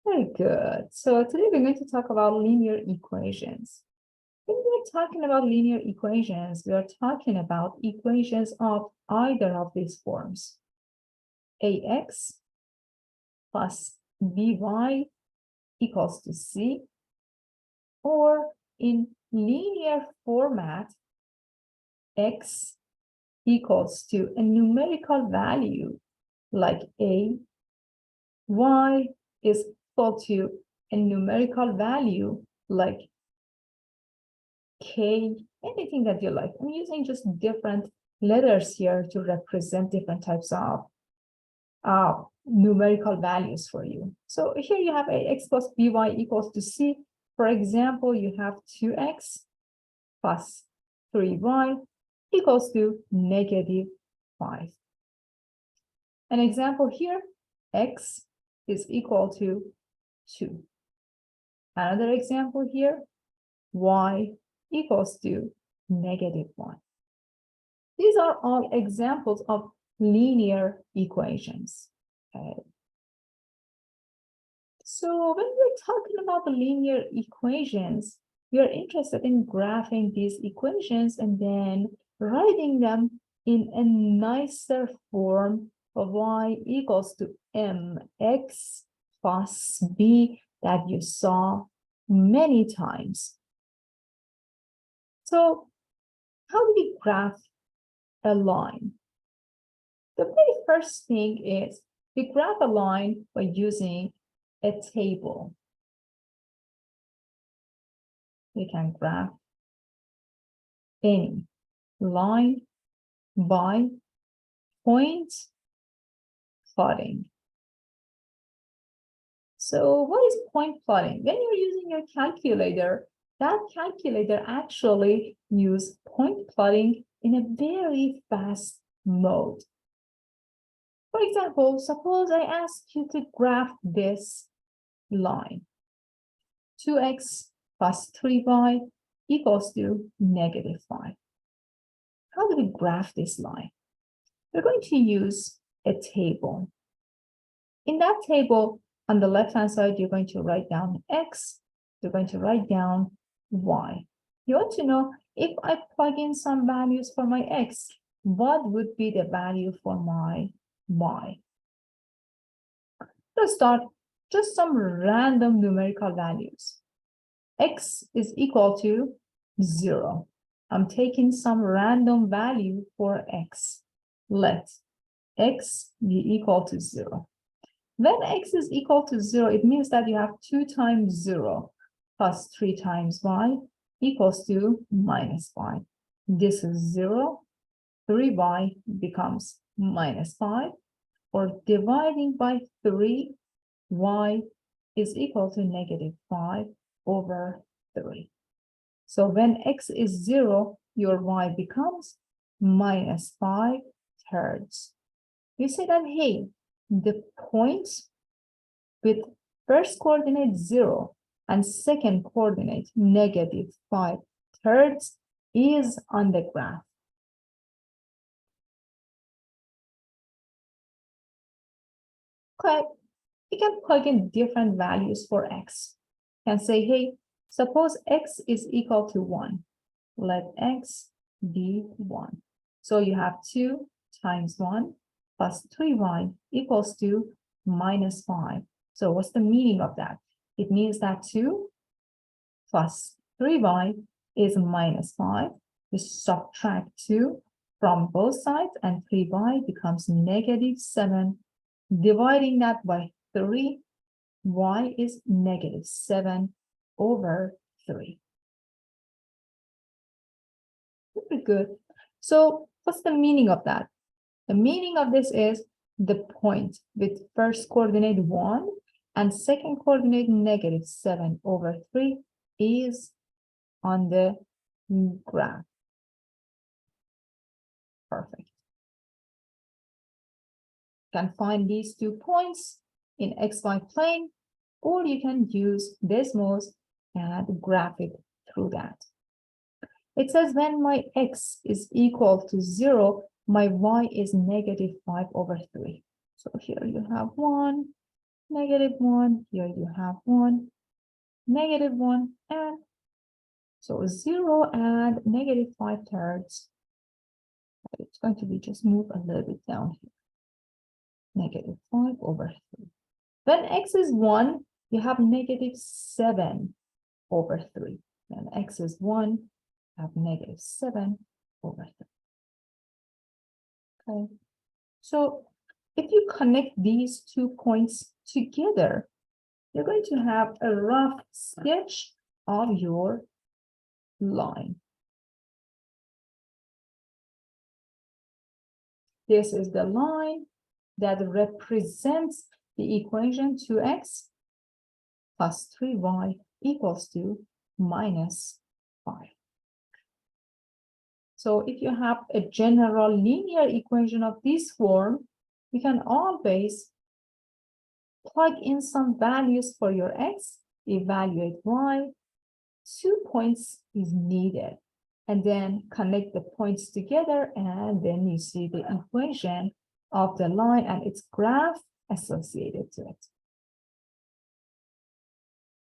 Very good. So today we're going to talk about linear equations. When we're talking about linear equations, we are talking about equations of either of these forms. Ax plus by equals to c, or in linear format, x equals to a numerical value like a, y is equal to a numerical value like k, anything that you like. I'm using just different letters here to represent different types of numerical values for you. So here you have ax plus by equals to c. For example, you have 2x plus 3y equals to -5. An example here, x is equal to 2. Another example here, y equals to -1. These are all examples of linear equations. Okay. So when we're talking about the linear equations, we are interested in graphing these equations and then writing them in a nicer form of y equals to mx plus b that you saw many times. So how do we graph a line? The very first thing is we graph a line by using a table. We can graph any line by point plotting. So what is point plotting? When you're using your calculator, that calculator actually uses point plotting in a very fast mode. For example, suppose I ask you to graph this line. 2x plus 3y equals to -5. How do we graph this line? We're going to use a table. In that table, on the left-hand side, you're going to write down x, you're going to write down y. You want to know if I plug in some values for my x, what would be the value for my y? Let's start just some random numerical values. X is equal to 0. I'm taking some random value for x. Let x be equal to 0. When x is equal to 0, it means that you have 2 times 0 plus 3 times y equals to -5. This is 0. 3y becomes -5, or dividing by 3, y is equal to -5/3. So when x is 0, your y becomes -5/3. You say that, hey, the points with first coordinate 0 and second coordinate -5/3 is on the graph. Okay, you can plug in different values for x. You can say, hey, suppose x is equal to 1. Let x be 1. So you have 2 times 1 plus 3y equals to -5. So what's the meaning of that? It means that 2 plus 3y is -5. We subtract 2 from both sides and 3y becomes -7. Dividing that by 3, y is -7/3. Very good. So what's the meaning of that? The meaning of this is the point with first coordinate 1 and second coordinate -7/3 is on the graph. Perfect. You can find these 2 points in xy plane, or you can use Desmos and graph it through that. It says when my x is equal to 0, my y is -5/3. So here you have 1, -1, here you have 1, -1, and so 0 and -5/3. It's going to be just move a little bit down here. -5/3. When x is 1, you have -7/3. And x is 1, you have -7/3. Okay. So if you connect these 2 points together, you're going to have a rough sketch of your line. This is the line that represents the equation 2x plus 3y equals to -5. So if you have a general linear equation of this form, you can always plug in some values for your x, evaluate y. 2 points is needed, and then connect the points together, and then you see the equation of the line and its graph associated to it.